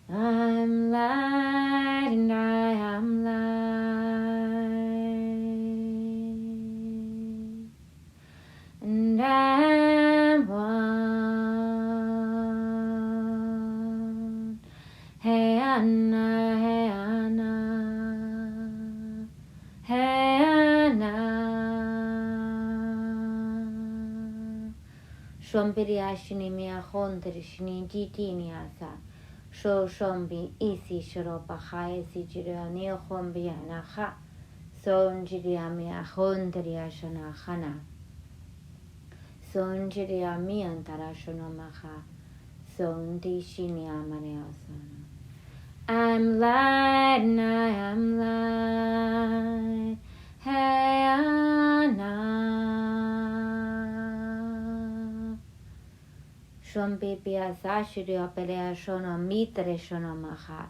I'm light and I am light, and I'm one. Hey Anna, hey Anna, hey Anna. Shombiri ashini mia hondri shini jitini asa. Sho shombi isi shiropa hai si jiria ni hombi anaha. Son jiria mia hondri ashana hana. Son jiria mi antara shonomaha. Son di shini amane asana. I'm light and I am light. Hey Anna. Shombi piasashirio pelea shono mitre shonomaha.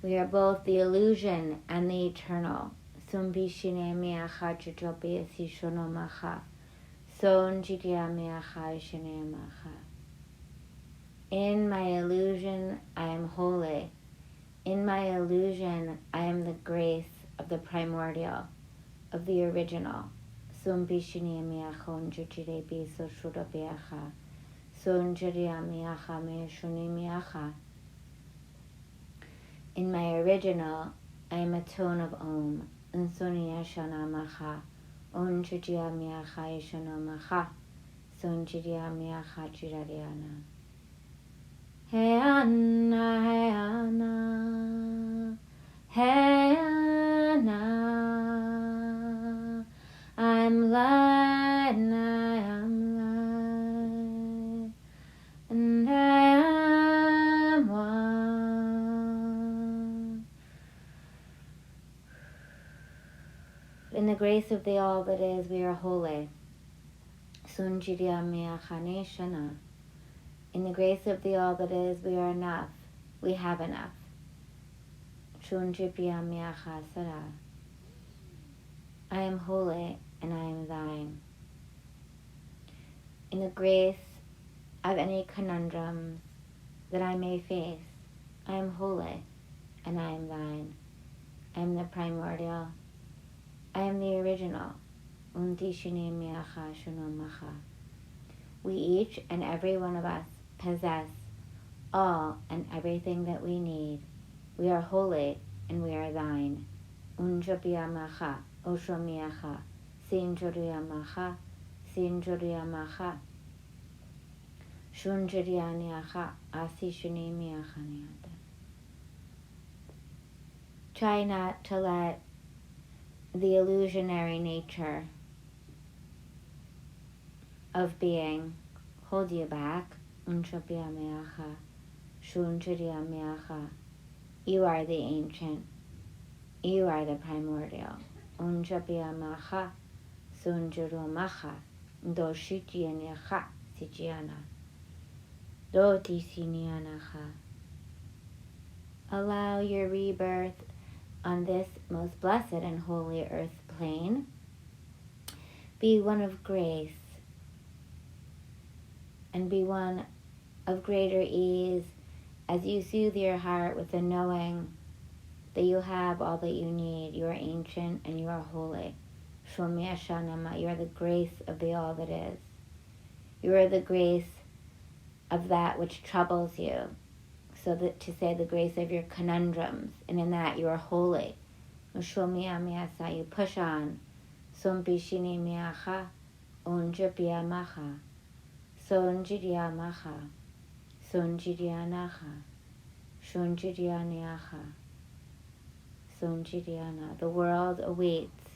We are both the illusion and the eternal. Sumbi shine miaha jujobi si shonomaha. Son jidia miaha shine maha. In my illusion I am holy. In my illusion, I am the grace of the primordial, of the original. Sumbishini miacha unjujire biso shudabiacha. Sunjuria miacha me shuni miacha. In my original, I am a tone of Om. Unsuni yashana macha. Unjujia miacha yashana macha. Sunjuria miacha jirariana. Hey Anna, hey Anna, hey Anna, I'm light and I am light, and I am one. In the grace of the all that is, we are holy. Sunjiriya miachaneshana. In the grace of the all that is, we are enough. We have enough. I am holy and I am thine. In the grace of any conundrums that I may face, I am holy and I am thine. I am the primordial. I am the original. We each and every one of us possess all and everything that we need. We are holy and we are thine. Unjabiyamaha, Oshomiaha, Sinjuriyamaha, Sinjuriyamaha, Shunjuriyaniaha, Asishunimiachaniata. Try not to let the illusionary nature of being hold you back. You are the ancient. You are the primordial. Allow your rebirth on this most blessed and holy earth plane. Be one of grace and be one of greater ease as you soothe your heart with the knowing that you have all that you need. You are ancient and you are holy. You are the grace of the all that is. You are the grace of that which troubles you. So that to say the grace of your conundrums, and in that you are holy. You push on. Sumbishini miacha, unjapia macha, sonjidia macha, sonjidia nacha, shunjidia niacha, sonjidiana. The world awaits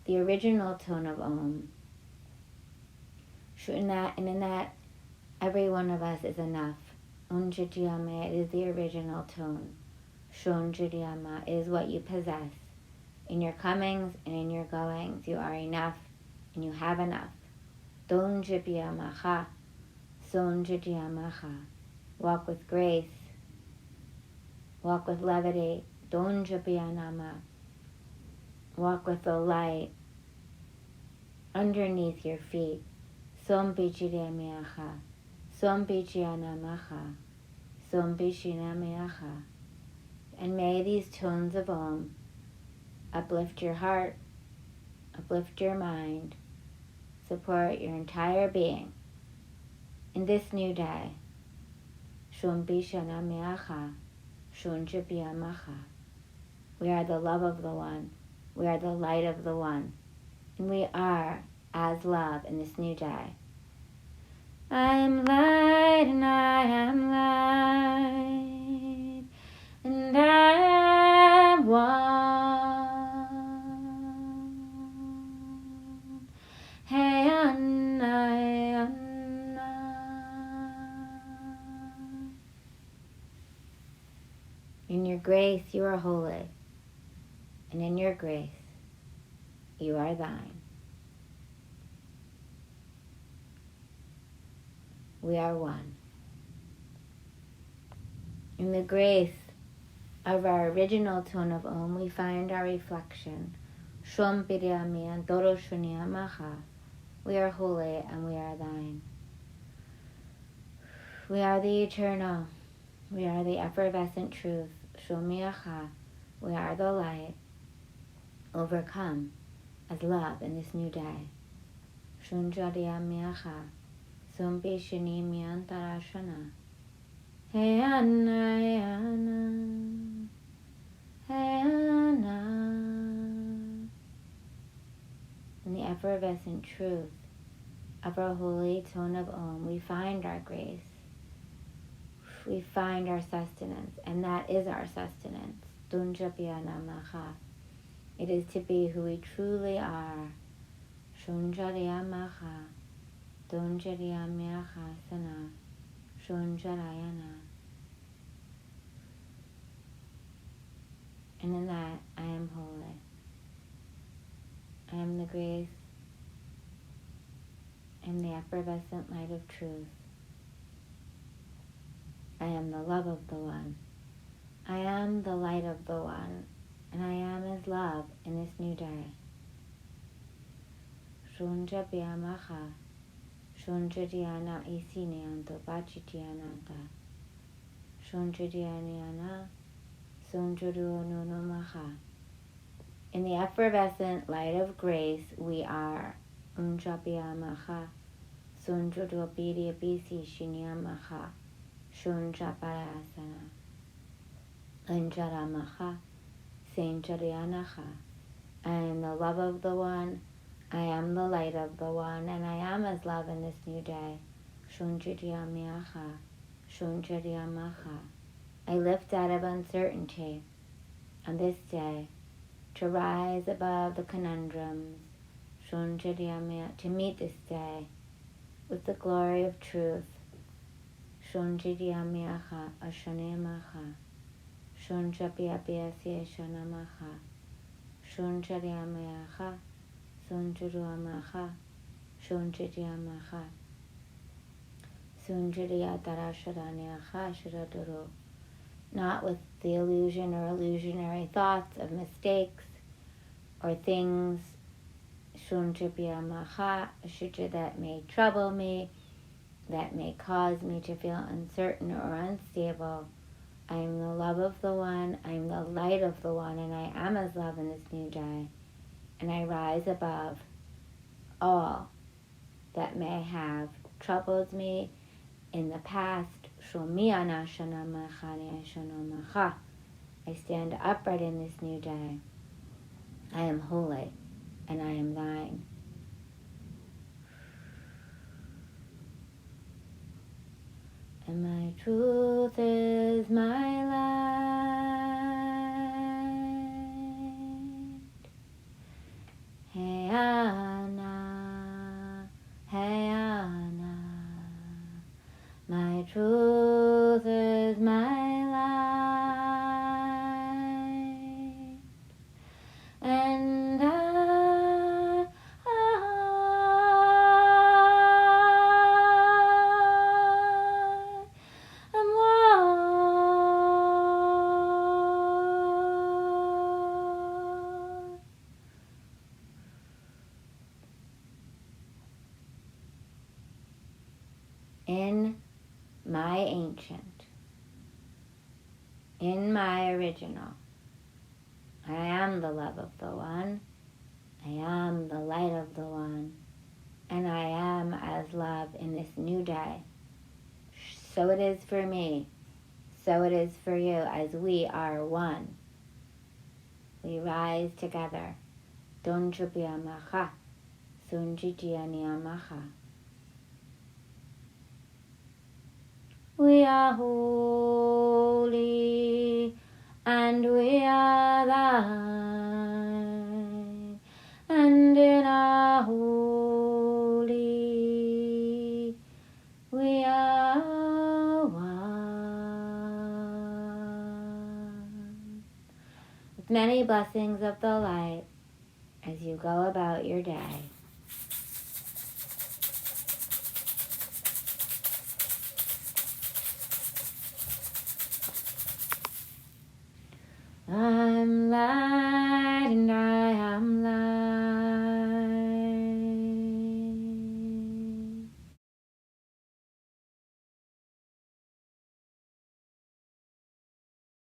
the original tone of Om. And in that, every one of us is enough. Unjidiyama is the original tone. Shonjidiyama is what you possess. In your comings and in your goings, you are enough and you have enough. Donjibiyamaha, sonjidiyamaha. Walk with grace. Walk with levity. Donjibiyanama. Walk with the light underneath your feet. Sombijidiyamaha. Sombijiyanamaha, Sombishinameacha. And may these tones of Om uplift your heart, uplift your mind, support your entire being in this new day. Shombishanameacha, Shunjabiyamacha. We are the love of the One. We are the light of the One. And we are as love in this new day. I am light and I am light. And I am one. Hey, Anna, hey, Anna. In your grace you are holy. And in your grace you are thine. We are one. In the grace of our original tone of Om, we find our reflection. Shom Biryami and Doro Shuniyamaha. We are holy and we are thine. We are the eternal. We are the effervescent truth. Shomiyacha. We are the light. Overcome as love in this new day. Shunjadiyamiyacha. Sumbi Shini Miantarashana. Hey Anna, hey Anna, hey Anna. In the effervescent truth of our holy tone of Om, we find our grace. We find our sustenance, and that is our sustenance. Dunjapyanamaha. It is to be who we truly are. Shunjariyamaha. Donjariyamyaha sana. Shunjarayana. And in that, I am holy. I am the grace. I am the effervescent light of truth. I am the love of the One. I am the light of the One. And I am as love in this new day. Shunjabhyamaha. Shunjadhyana isinyanto bachityananta. Shunjadhyana sunjaduonunumaha. In the effervescent light of grace, we are Unjabhyamaha. Sunjaduopidiyabisi shinyamaha. Shunjaparasana. Anjaramaha. Sainjaryanaha. I am the love of the One. I am the light of the One, and I am as love in this new day. Shunjaryamyaha. Shunjaryamaha. I lift out of uncertainty on this day to rise above the conundrums. Shunjaryamya. To meet this day with the glory of truth. Shunjaryamyaha. Ashanemaha. Shunjapyapyasya shanamaha. Shunjaryamaha. Sunjaruamaha. Shunjaryamaha. Sunjaryatarasharanyaha sharaduru. Not with the illusion or illusionary thoughts of mistakes or things Shunjaryamaha that may trouble me, that may cause me to feel uncertain or unstable. I am the love of the One, I am the light of the One, and I am as love in this new day. And I rise above all that may have troubled me in the past. I stand upright in this new day. I am holy, and I am thine. And my truth is my light. Hey Anna, hey Anna. My truth is my light. And I'm one. in my original. I am the love of the One. I am the light of the One. And I am as love in this new day. So it is for me. So it is for you, as we are one. We rise together. Don Chupiamacha. Sunjijianiamacha. We are holy, and we are thine, and in our holy, we are one. With many blessings of the light as you go about your day. I'm light.